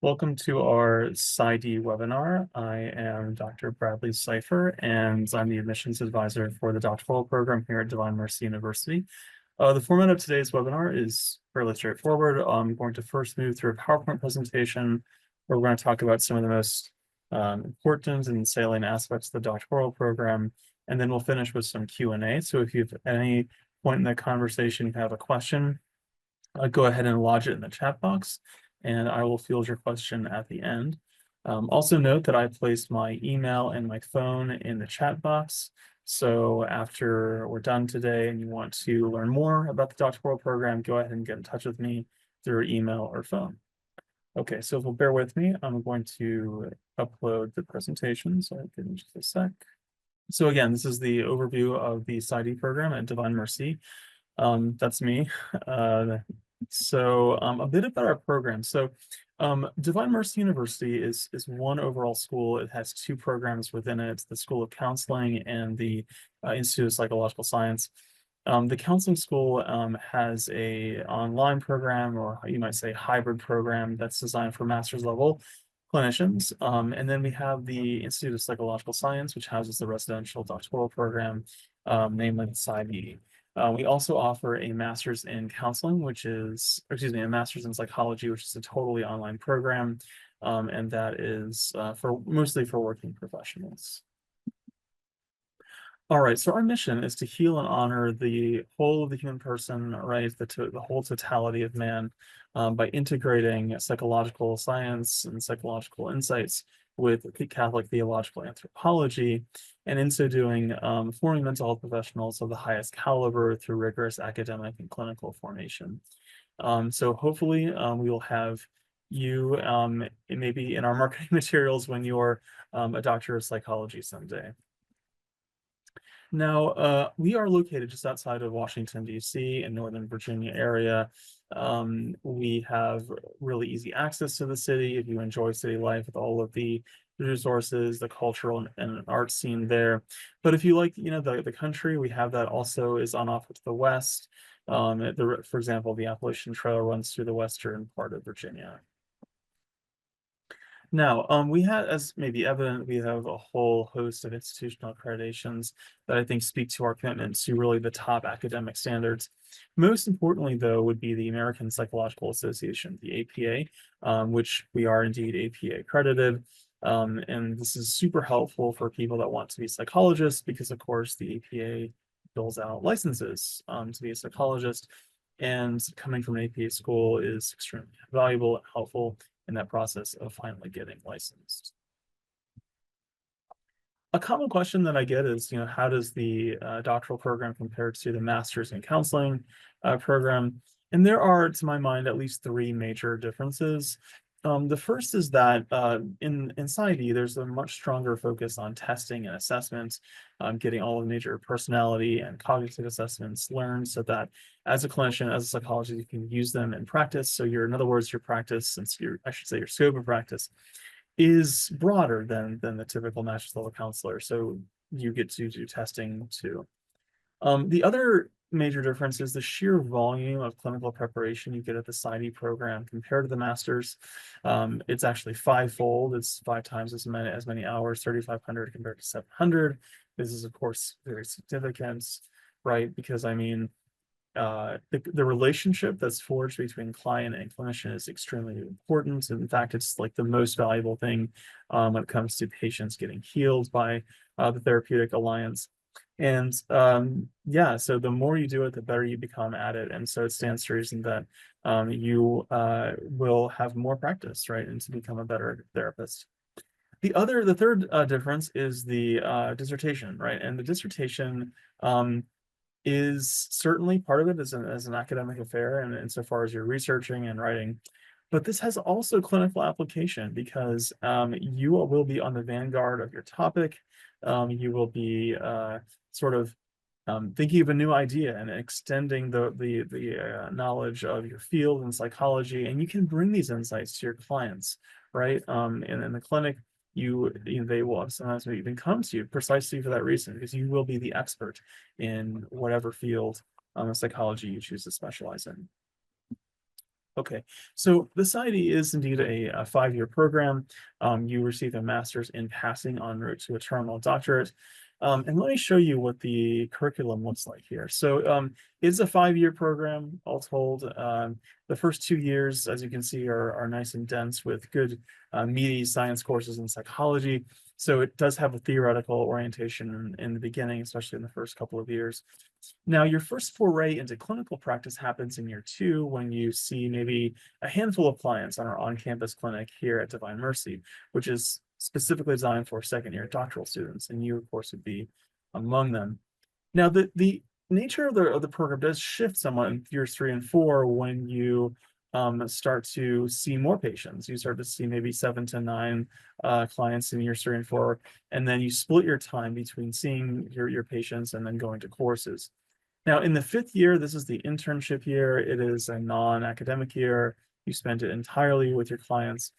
Welcome to our Psy.D webinar. I am Dr. Bradley Cypher, and I'm the admissions advisor for the doctoral program here at Divine Mercy University. The format of today's webinar is fairly straightforward. I'm going to first move through a PowerPoint presentation where we're going to talk about some of the most important and salient aspects of the doctoral program, and then we'll finish with some Q&A. So if you have at any point in the conversation you have a question, go ahead and lodge it in the chat box, and I will field your question at the end. Also note that I placed my email and my phone in the chat box. So after we're done today and you want to learn more about the doctoral program, go ahead and get in touch with me through email or phone. Okay, so if you'll bear with me, I'm going to upload the presentation. So give me just a sec. So again, this is the overview of the PsyD program at Divine Mercy. That's me. A bit about our program. Divine Mercy University is one overall school. It has two programs within it. It's the School of Counseling and the Institute of Psychological Science. The counseling school has a online program, or you might say hybrid program, that's designed for master's level clinicians. And then we have the Institute of Psychological Science, which houses the residential doctoral program, namely the Psy.D. We also offer a master's in counseling, a master's in psychology, which is a totally online program, and that is mostly for working professionals. All right, so our mission is to heal and honor the whole of the human person, right? The whole totality of man, by integrating psychological science and psychological insights with Catholic theological anthropology, and in so doing, forming mental health professionals of the highest caliber through rigorous academic and clinical formation. So hopefully we will have you maybe in our marketing materials when you're a doctor of psychology someday. Now, we are located just outside of Washington, D.C. in Northern Virginia area. We have really easy access to the city if you enjoy city life with all of the resources, the cultural and art scene there. But if you like, the country, we have that also is on offer to the west. For example, the Appalachian Trail runs through the western part of Virginia. Now, as may be evident, we have a whole host of institutional accreditations that I think speak to our commitment to really the top academic standards. Most importantly, though, would be the American Psychological Association, the APA, which we are indeed APA accredited. And this is super helpful for people that want to be psychologists because, of course, the APA doles out licenses to be a psychologist. And coming from an APA school is extremely valuable and helpful in that process of finally getting licensed. A common question that I get is, how does the doctoral program compare to the master's in counseling program? And there are, to my mind, at least three major differences. The first is that in PsyD, there's a much stronger focus on testing and assessments, getting all of the major personality and cognitive assessments learned so that as a clinician, as a psychologist, you can use them in practice. So in other words, your practice, your scope of practice is broader than the typical master's level counselor. So you get to do testing too. The other major difference is the sheer volume of clinical preparation you get at the PsyD program compared to the master's. It's actually fivefold. It's 5 times as many hours, 3,500 compared to 700. This is, of course, very significant, right? Because the relationship that's forged between client and clinician is extremely important. In fact, it's like the most valuable thing when it comes to patients getting healed by the therapeutic alliance. And so the more you do it, the better you become at it. And so it stands to reason that you will have more practice, right? And to become a better therapist. The third difference is the dissertation, right? And the dissertation is certainly part of it as an academic affair, and insofar as you're researching and writing. But this has also clinical application because you will be on the vanguard of your topic. You will be thinking of a new idea and extending the knowledge of your field in psychology, and you can bring these insights to your clients, right? And in the clinic, they will sometimes even come to you precisely for that reason, because you will be the expert in whatever field of psychology you choose to specialize in. Okay, so the Psy.D is indeed a 5-year program. You receive a master's in passing en route to a terminal doctorate. And let me show you what the curriculum looks like here. So it's a 5-year program, all told. The first 2 years, as you can see, are nice and dense with good meaty science courses in psychology. So it does have a theoretical orientation in the beginning, especially in the first couple of years. Now, your first foray into clinical practice happens in year 2 when you see maybe a handful of clients on our on-campus clinic here at Divine Mercy, which is specifically designed for second-year doctoral students, and you, of course, would be among them. Now, the nature of the program does shift somewhat in years 3 and 4 when you start to see more patients. You start to see maybe 7 to 9 clients in years 3 and 4, and then you split your time between seeing your patients and then going to courses. Now, in the 5th year, this is the internship year. It is a non-academic year. You spend it entirely with your clients.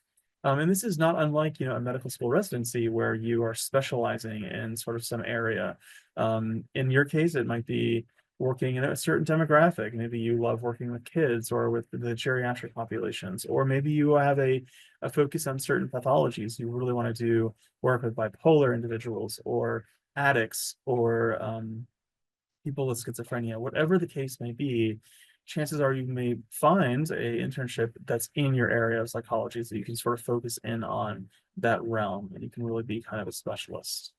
And this is not unlike, a medical school residency where you are specializing in sort of some area. In your case, it might be working in a certain demographic. Maybe you love working with kids or with the geriatric populations, or maybe you have a focus on certain pathologies. You really want to do work with bipolar individuals or addicts or people with schizophrenia, whatever the case may be. Chances are you may find a internship that's in your area of psychology so you can sort of focus in on that realm and you can really be kind of a specialist.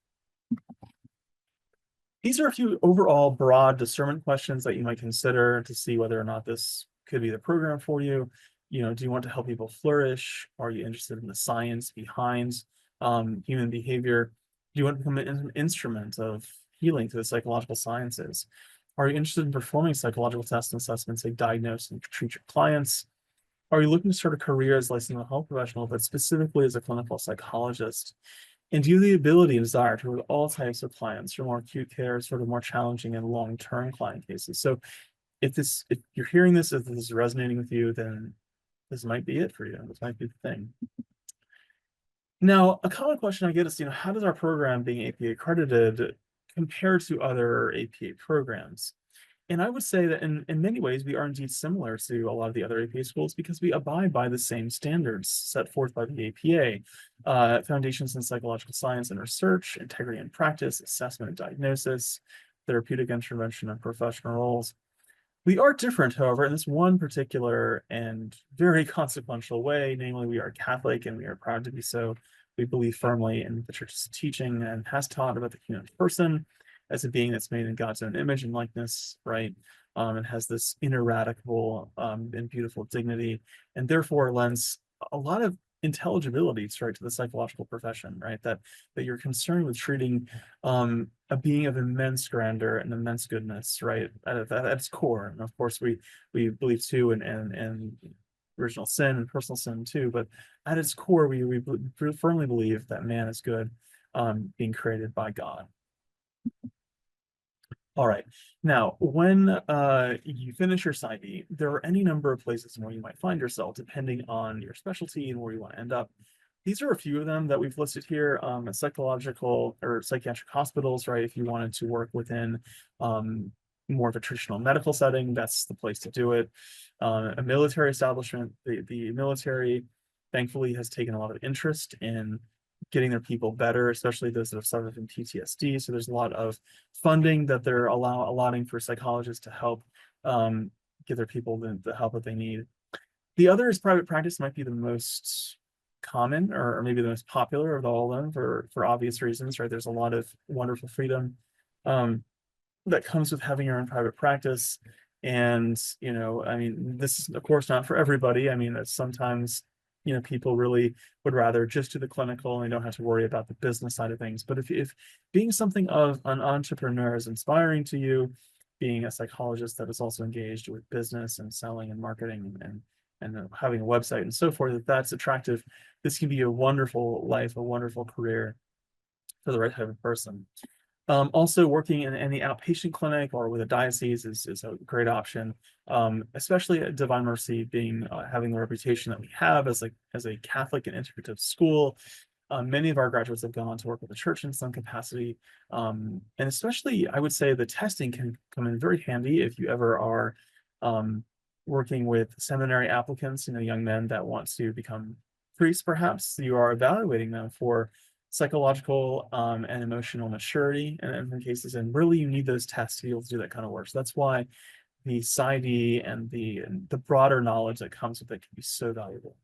These are a few overall broad discernment questions that you might consider to see whether or not this could be the program for you. Do you want to help people flourish? Are you interested in the science behind human behavior? Do you want to become an instrument of healing to the psychological sciences? Are you interested in performing psychological tests and assessments to diagnose and treat your clients? Are you looking to start a career as a licensed mental health professional, but specifically as a clinical psychologist? And do you have the ability and desire to work with all types of clients, from more acute care, sort of more challenging and long-term client cases? So if you're hearing this, if this is resonating with you, then this might be it for you. This might be the thing. Now, a common question I get is, how does our program being APA accredited compare to other APA programs? And I would say that in many ways, we are indeed similar to a lot of the other APA schools because we abide by the same standards set forth by the APA, foundations in psychological science and research, integrity in practice, assessment and diagnosis, therapeutic intervention, and professional roles. We are different, however, in this one particular and very consequential way, namely we are Catholic and we are proud to be so. We believe firmly in the church's teaching and has taught about the human person as a being that's made in God's own image and likeness, right? And has this ineradicable and beautiful dignity, and therefore lends a lot of intelligibility straight to the psychological profession, right? That you're concerned with treating a being of immense grandeur and immense goodness, right? At its core. And of course, we believe too in original sin and personal sin too, but at its core, we firmly believe that man is good, being created by God. All right. Now, when you finish your Psy.D, there are any number of places where you might find yourself, depending on your specialty and where you want to end up. These are a few of them that we've listed here. Psychological or psychiatric hospitals, right? If you wanted to work within more of a traditional medical setting, that's the place to do it. A military establishment, the military, thankfully, has taken a lot of interest in getting their people better, especially those that have suffered from PTSD. So there's a lot of funding that they're allotting for psychologists to help give their people the help that they need. The other is private practice, might be the most common or maybe the most popular of all of them for obvious reasons, right? There's a lot of wonderful freedom that comes with having your own private practice. And, I mean, this is of course not for everybody. I mean, sometimes people really would rather just do the clinical and they don't have to worry about the business side of things. But if being something of an entrepreneur is inspiring to you, being a psychologist that is also engaged with business and selling and marketing and having a website and so forth, if that's attractive, this can be a wonderful life, a wonderful career for the right type of person. Also, working in any outpatient clinic or with a diocese is a great option, especially at Divine Mercy being having the reputation that we have as a Catholic and integrative school. Many of our graduates have gone on to work with the church in some capacity, and especially I would say the testing can come in very handy if you ever are working with seminary applicants, young men that want to become priests, perhaps. You are evaluating them for psychological and emotional maturity in some cases, and really you need those tests to be able to do that kind of work. So that's why the Psy.D and the broader knowledge that comes with it can be so valuable.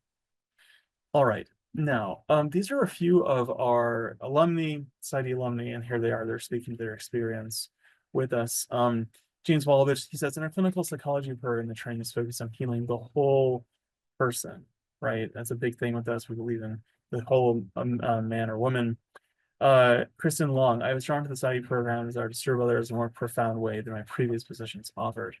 All right. Now, these are a few of our alumni, Psy.D alumni, and here they are. They're speaking to their experience with us. James Walovich, he says, in our clinical psychology program, the training is focused on healing the whole person, right? That's a big thing with us. We believe in the whole man or woman. Kristen Long, I was drawn to the Psy.D program as I to serve others in a more profound way than my previous positions offered.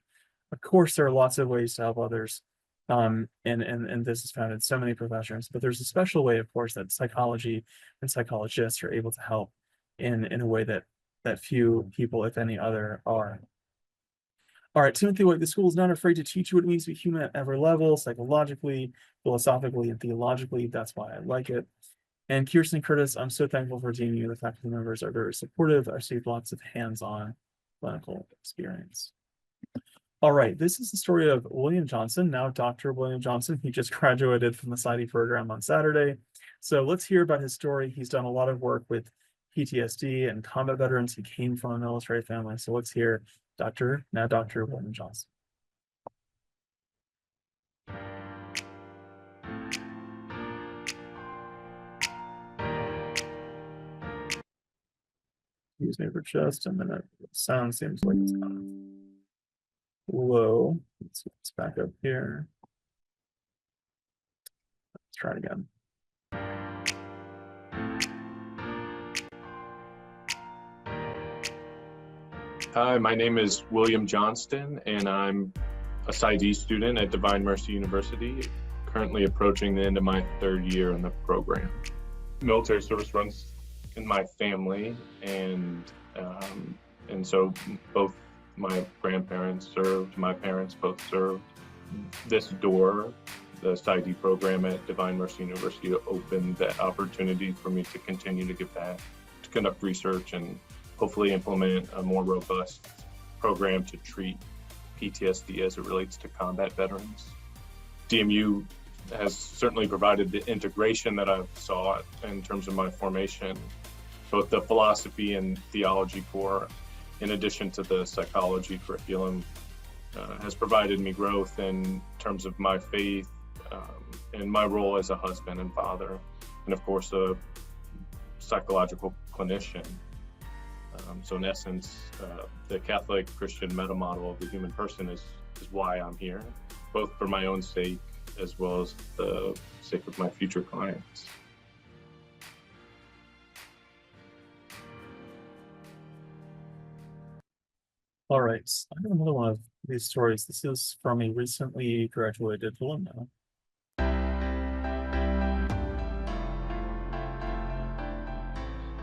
Of course, there are lots of ways to help others. And this is found in so many professions, but there's a special way, of course, that psychology and psychologists are able to help in a way that few people, if any other, are. All right, Timothy White, the school is not afraid to teach you what it means to be human at every level, psychologically, philosophically, and theologically. That's why I like it. And Kirsten Curtis, I'm so thankful for DMU. The faculty members are very supportive. I received lots of hands-on clinical experience. All right, this is the story of William Johnson, now Dr. William Johnson. He just graduated from the Psy.D program on Saturday. So let's hear about his story. He's done a lot of work with PTSD and combat veterans. He came from a military family. So let's hear Dr. William Johnson. Excuse me for just a minute. The sound seems like it's kind of low. Let's back up here. Let's try it again. Hi, my name is William Johnston, and I'm a Psy.D student at Divine Mercy University, currently approaching the end of my 3rd year in the program. Military service runs in my family, and so both my grandparents served, my parents both served. This door, the Psy.D program at Divine Mercy University, opened that opportunity for me to continue to give back, to conduct research, and hopefully implement a more robust program to treat PTSD as it relates to combat veterans. DMU has certainly provided the integration that I've sought in terms of my formation, both the philosophy and theology core, in addition to the psychology curriculum, has provided me growth in terms of my faith and my role as a husband and father, and of course a psychological clinician. So in essence, the Catholic Christian meta model of the human person is why I'm here, both for my own sake as well as the sake of my future clients. All right, I have another one of these stories. This is from a recently graduated alumna.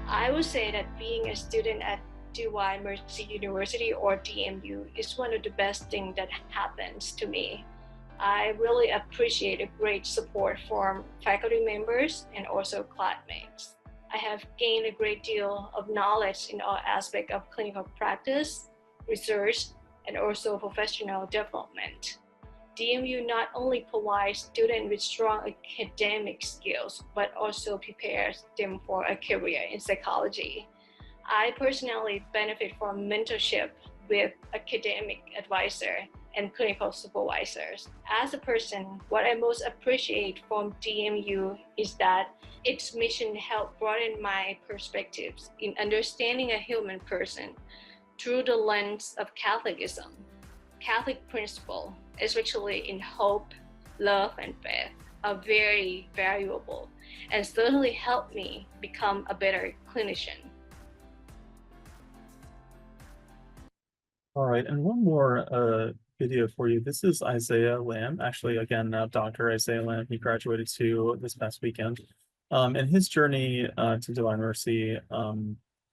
I would say that being a student at Divine Mercy University, or DMU, is one of the best things that happens to me. I really appreciate the great support from faculty members and also classmates. I have gained a great deal of knowledge in all aspects of clinical practice, research, and also professional development. DMU not only provides students with strong academic skills, but also prepares them for a career in psychology. I personally benefit from mentorship with academic advisor and clinical supervisors. As a person, what I most appreciate from DMU is that its mission helped broaden my perspectives in understanding a human person through the lens of Catholicism. Catholic principles, especially in hope, love, and faith, are very valuable and certainly helped me become a better clinician. All right, and one more video for you. This is Isaiah Lamb, actually, again, Dr. Isaiah Lamb. He graduated too this past weekend. And his journey to Divine Mercy,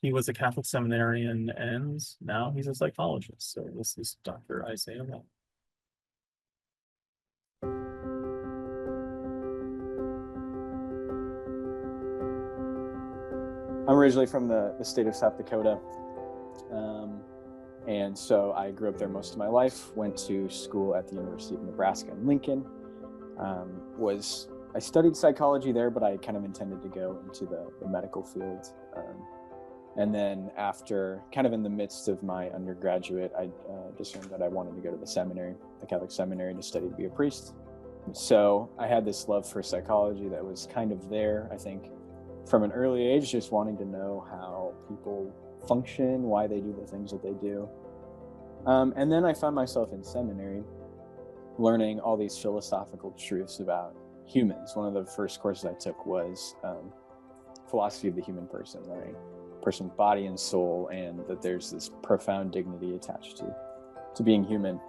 he was a Catholic seminarian, and now he's a psychologist. So this is Dr. Isaiah Lamb. I'm originally from the state of South Dakota, And so I grew up there most of my life, went to school at the University of Nebraska in Lincoln. I studied psychology there, but I kind of intended to go into the medical field. And then after, kind of in the midst of my undergraduate, I discerned that I wanted to go to the seminary, the Catholic seminary, to study to be a priest. So I had this love for psychology that was kind of there, I think, from an early age, just wanting to know how people function, why they do the things that they do. And then I found myself in seminary learning all these philosophical truths about humans. One of the first courses I took was philosophy of the human person, learning person's body and soul, and that there's this profound dignity attached to being human.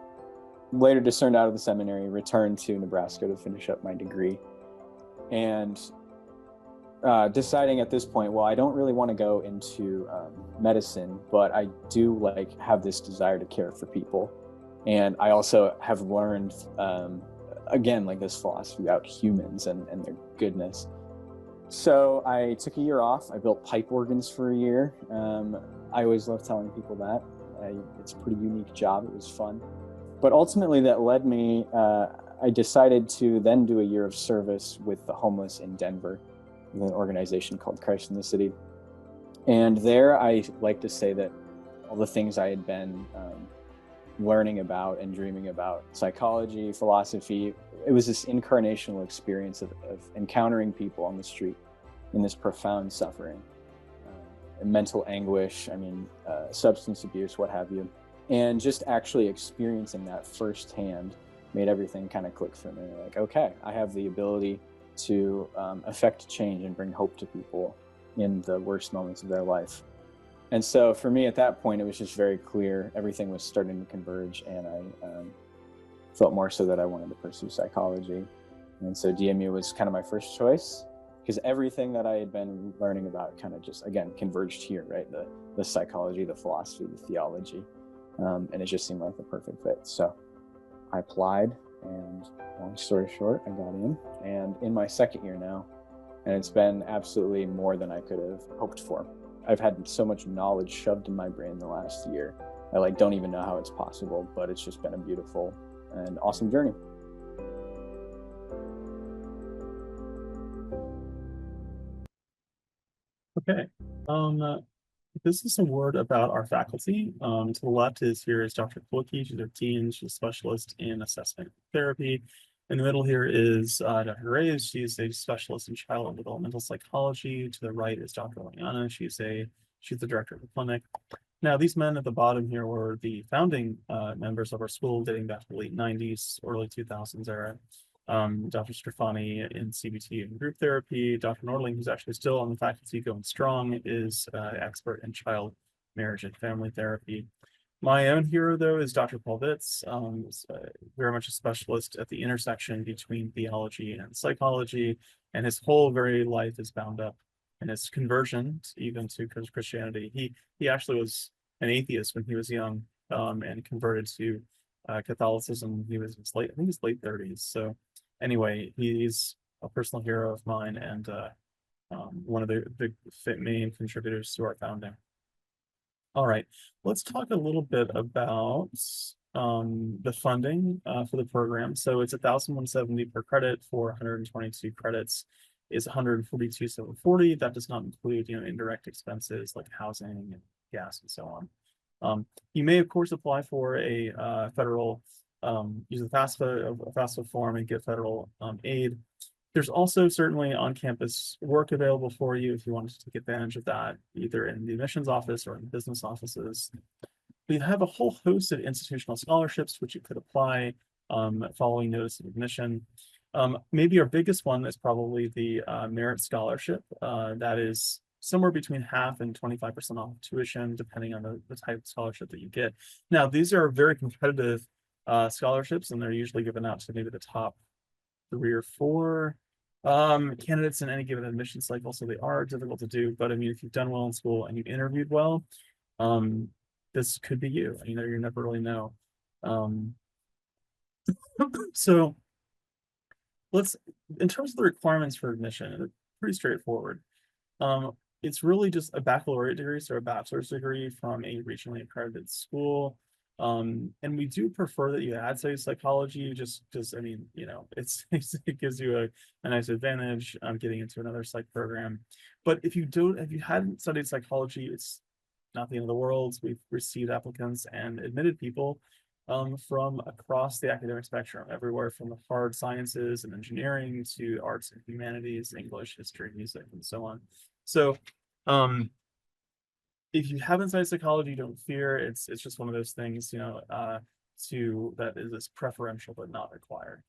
Later discerned out of the seminary, returned to Nebraska to finish up my degree, and deciding at this point, well, I don't really want to go into medicine, but I do have this desire to care for people. And I also have learned, again, this philosophy about humans and their goodness. So I took a year off. I built pipe organs for a year. I always love telling people that. It's a pretty unique job. It was fun. But ultimately that led me, I decided to then do a year of service with the homeless in Denver, an organization called Christ in the City. And there I like to say that all the things I had been learning about and dreaming about, psychology, philosophy, it was this incarnational experience of encountering people on the street in this profound suffering, mental anguish, substance abuse, what have you. And just actually experiencing that firsthand made everything kind of click for me. Okay, I have the ability to affect change and bring hope to people in the worst moments of their life. And so for me at that point, it was just very clear everything was starting to converge, and I felt more so that I wanted to pursue psychology. And so DMU was kind of my first choice, because everything that I had been learning about kind of just, again, converged here, right? The psychology, the philosophy, the theology. And it just seemed like the perfect fit. So I applied, and long story short, I got in, and in my second year now, and it's been absolutely more than I could have hoped for. I've had so much knowledge shoved in my brain the last year. I don't even know how it's possible, but it's just been a beautiful and awesome journey. Okay. This is a word about our faculty. To the left here is Dr. Kulke. She's our dean. She's a specialist in assessment therapy. In the middle here is Dr. Reyes. She's a specialist in child and developmental psychology. To the right is Dr. Liana. She's the director of the clinic. Now, these men at the bottom here were the founding members of our school, dating back to the late 90s, early 2000s era. Dr. Strafani in CBT and group therapy. Dr. Nordling, who's actually still on the faculty going strong, is expert in child, marriage, and family therapy. My own hero, though, is Dr. Paul Vitz, very much a specialist at the intersection between theology and psychology, and his whole very life is bound up in his conversion even to Christianity. He actually was an atheist when he was young, and converted to Catholicism. He was I think his late 30s. So anyway, he's a personal hero of mine, and one of the main contributors to our founding. All right, let's talk a little bit about the funding for the program. So it's $1,170 per credit for 122 credits is $142,740. That does not include indirect expenses like housing and gas and so on. You may of course apply for a federal use a FAFSA form and get federal aid. There's also certainly on-campus work available for you if you wanted to take advantage of that, either in the admissions office or in the business offices. We have a whole host of institutional scholarships which you could apply following notice of admission. Maybe our biggest one is probably the Merit Scholarship. That is somewhere between half and 25% off tuition, depending on the type of scholarship that you get. Now, these are very competitive scholarships, and they're usually given out to maybe the top 3 or 4 candidates in any given admission cycle, so they are difficult to do. But I mean, if you've done well in school and you interviewed well, this could be you. You never really know. So in terms of the requirements for admission, they're pretty straightforward. it's really just a baccalaureate degree, so a bachelor's degree from a regionally accredited school. And we do prefer that you add study psychology, just because, I mean, you know, it gives you a nice advantage getting into another psych program. But if you hadn't studied psychology, it's not the end of the world. We've received applicants and admitted people from across the academic spectrum, everywhere from the hard sciences and engineering to arts and humanities, English, history, music, and so on. So if you haven't studied psychology, don't fear. It's just one of those things, you know, that is preferential but not required.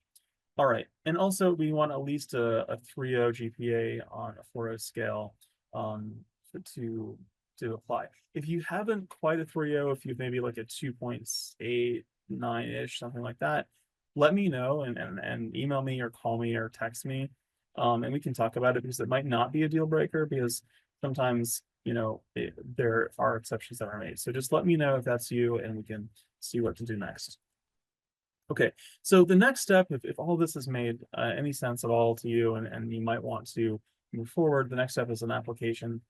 All right, and also we want at least a 3.0 GPA on a 4.0 scale to apply. If you haven't quite a 3.0, if you've maybe like a 2.89-ish, something like that, let me know and email me or call me or text me, and we can talk about it, because it might not be a deal breaker, because sometimes, you know, there are exceptions that are made. So just let me know if that's you, and we can see what to do next. Okay, so the next step, if all this has made any sense at all to you, and you might want to move forward, the next step is an application.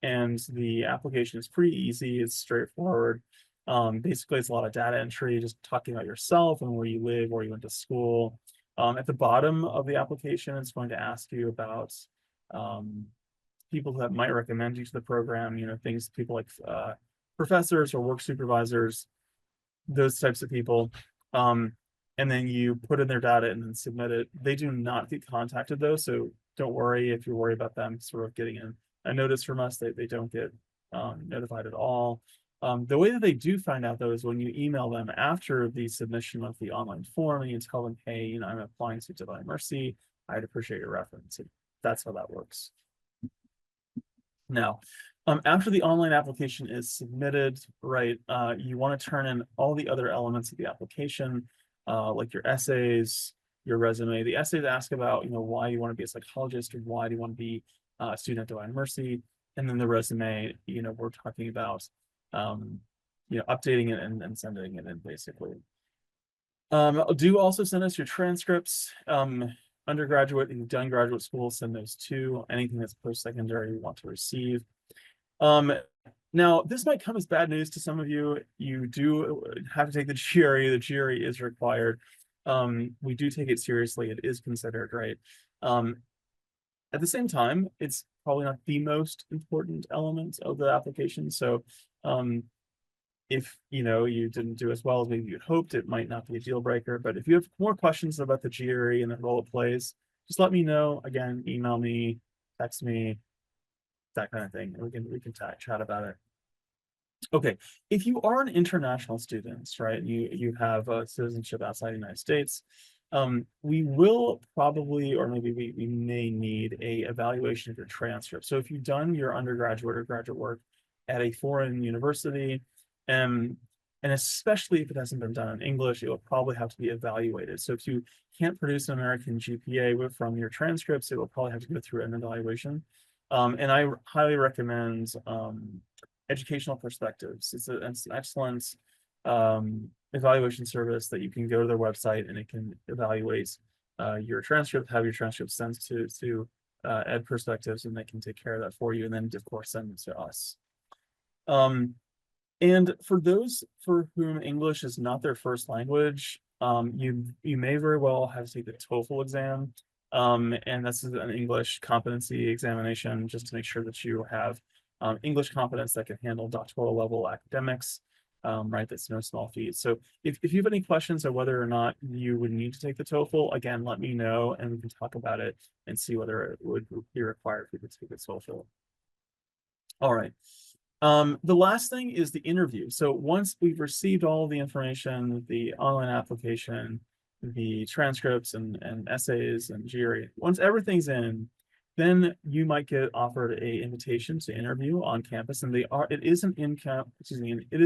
And the application is pretty easy, it's straightforward. Basically, it's a lot of data entry, just talking about yourself and where you live, where you went to school. At the bottom of the application, it's going to ask you about people that might recommend you to the program, you know, things, people like professors or work supervisors, those types of people. And then you put in their data and then submit it. They do not get contacted though, so don't worry if you're worried about them sort of getting a notice from us. They don't get notified at all. The way that they do find out though is when you email them after the submission of the online form, and you tell them, hey, you know, I'm applying to Divine Mercy, I'd appreciate your reference. That's how that works. Now, after the online application is submitted, right, you want to turn in all the other elements of the application, like your essays, your resume. The essays ask about, you know, why you want to be a psychologist, or why do you want to be a student at Divine Mercy. And then the resume, you know, we're talking about, you know, updating it and sending it in, basically. Do also send us your transcripts. Undergraduate, if you've done graduate school, send those too. Anything that's post-secondary you want to receive. Now, this might come as bad news to some of you. You do have to take the GRE. The GRE is required. We do take it seriously. It is considered, right? At the same time, it's probably not the most important element of the application. So if you know you didn't do as well as maybe you'd hoped, it might not be a deal breaker. But if you have more questions about the GRE and the role it plays, just let me know. Again, email me, text me, that kind of thing. And we can chat about it. Okay, if you are an international student, right, you have a citizenship outside the United States, we will probably, or maybe we may need a evaluation of your transcript. So if you've done your undergraduate or graduate work at a foreign university, and especially if it hasn't been done in English, it will probably have to be evaluated. So if you can't produce an American GPA from your transcripts, it will probably have to go through an evaluation. And I highly recommend Educational Perspectives. It's an excellent evaluation service that you can go to their website, and it can evaluate your transcript, have your transcript sent to Ed Perspectives, and they can take care of that for you, and then of course send it to us. And for those for whom English is not their first language, you may very well have to take the TOEFL exam. And this is an English competency examination, just to make sure that you have English competence that can handle doctoral level academics, right? That's no small feat. So if you have any questions on whether or not you would need to take the TOEFL, again, let me know, and we can talk about it and see whether it would be required for you to take the TOEFL. All right. The last thing is the interview. So once we've received all the information, the online application, the transcripts and essays and GRE, once everything's in, then you might get offered an invitation to interview on campus, and it is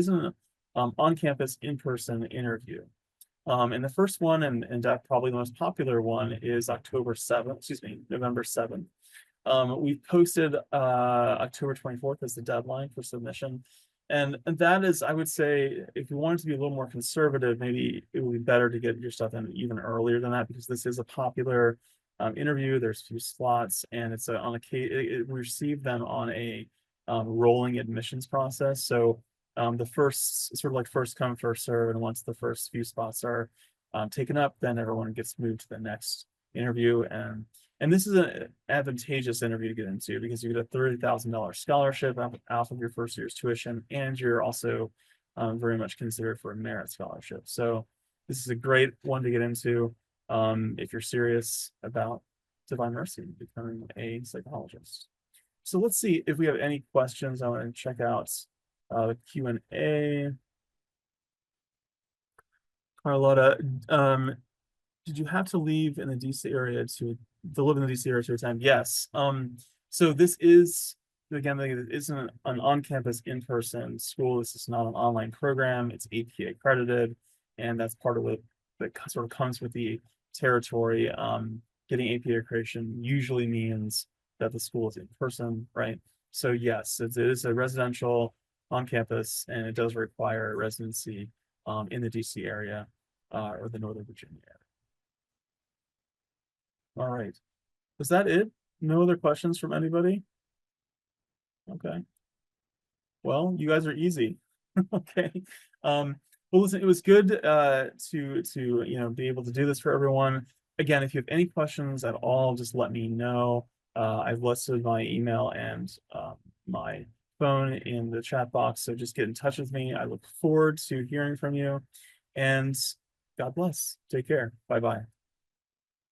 an on-campus in-person interview. And the first one, and probably the most popular one, is November 7th. We've posted October 24th as the deadline for submission. And that is, I would say, if you wanted to be a little more conservative, maybe it would be better to get your stuff in even earlier than that, because this is a popular interview. There's a few slots, and it's on a case. We receive them on a rolling admissions process. So the first sort of like first come first serve, and once the first few spots are taken up, then everyone gets moved to the next interview. And this is an advantageous interview to get into because you get a $30,000 scholarship off of your first year's tuition, and you're also very much considered for a merit scholarship. So this is a great one to get into if you're serious about Divine Mercy, becoming a psychologist. So let's see if we have any questions. I want to check out the Q&A. Carlotta, did you have to leave in the DC area to live in the DC area to attend? Yes. So this is, again, it isn't an on-campus in-person school. This is not an online program. It's APA accredited, and that's part of what that sort of comes with the territory. Getting APA accreditation usually means that the school is in person, right? So yes, it is a residential on campus, and it does require residency in the DC area or the Northern Virginia area. All right, is that it? No other questions from anybody? Okay. Well, you guys are easy. Okay. Well, listen, it was good to be able to do this for everyone. Again, if you have any questions at all, just let me know. I've listed my email and my phone in the chat box, so just get in touch with me. I look forward to hearing from you, and God bless. Take care. Bye-bye.